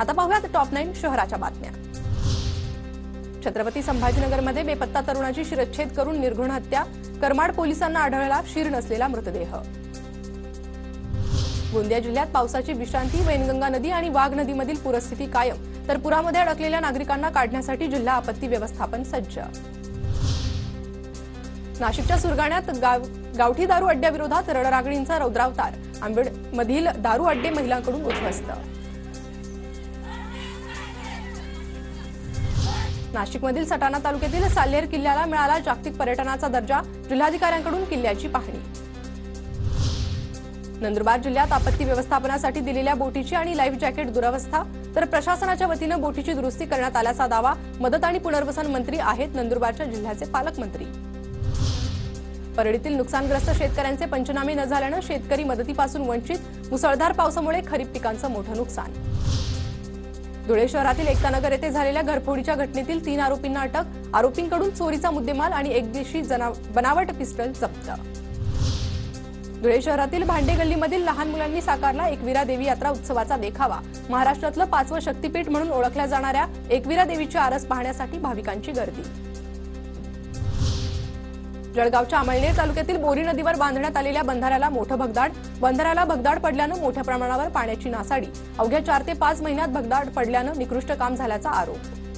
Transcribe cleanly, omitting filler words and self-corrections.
आता पाहूयात टॉप 9 शहराच्या बातम्या। छत्रपती संभाजीनगरमध्ये बेपत्ता तरुणाची शिरच्छेद करून निर्घृण हत्या, करमाड पोलिसांना आढळला शीर नसलेला मृतदेह। गोंदिया जिल्ह्यात पावसाची विश्रांती, वैनगंगा नदी आणि वाघ नदीमधील पूरस्थिती कायम, तर पुरामध्ये अडकलेल्या नागरिकांना काढण्यासाठी जिल्हा आपत्ती व्यवस्थापन सज्ज। नाशिकच्या सुरगाण्यात गावठी दारू अड्ड्याविरोधात रडरागणींचा रौद्रावतार, आंबेडमधील दारू अड्डे महिलांकडून उद्ध्वस्त। नाशिकमधील सटाणा तालुक्यातील साल्हेर किल्ल्याला मिळाला जागतिक पर्यटनाचा दर्जा, जिल्हाधिकाऱ्यांकडून किल्ल्याची पाहणी। नंदुरबार जिल्ह्यात आपत्ती व्यवस्थापनासाठी दिलेल्या बोटीची आणि लाईफ जॅकेट दुरावस्था, तर प्रशासनाच्या वतीने बोटीची दुरुस्ती करण्यात आल्याचा दावा मदत आणि पुनर्वसन मंत्री आहेत नंदुरबारच्या जिल्ह्याचे पालकमंत्री। परळीतील नुकसानग्रस्त शेतकऱ्यांचे पंचनामे न झाल्याने शेतकरी मदतीपासून वंचित, मुसळधार पावसामुळे खरीप पिकांचं मोठं नुकसान। धुळे शहरातील एकतानगर येथे झालेल्या घरफोडीच्या घटनेतील 3 आरोपींना अटक, आरोपींकडून चोरीचा मुद्देमाल आणि एक देशी बनावट पिस्टल जप्त। धुळे शहरातील भांडे गल्लीमधील लहान मुलांनी साकारला एकविरा देवी यात्रा उत्सवाचा देखावा, महाराष्ट्रातलं 5वं शक्तीपीठ म्हणून ओळखल्या जाणाऱ्या एकविरा देवीची आरस पाहण्यासाठी भाविकांची गर्दी। जळगावच्या अमळनेर तालुक्यातील बोरी नदीवर बांधण्यात आलेल्या बंधाऱ्याला मोठं भगदाड, बंधाऱ्याला भगदाड पडल्यानं मोठ्या प्रमाणावर पाण्याची नासाडी, अवघ्या 4 ते 5 महिन्यात भगदाड पडल्यानं निकृष्ट काम झाल्याचा आरोप।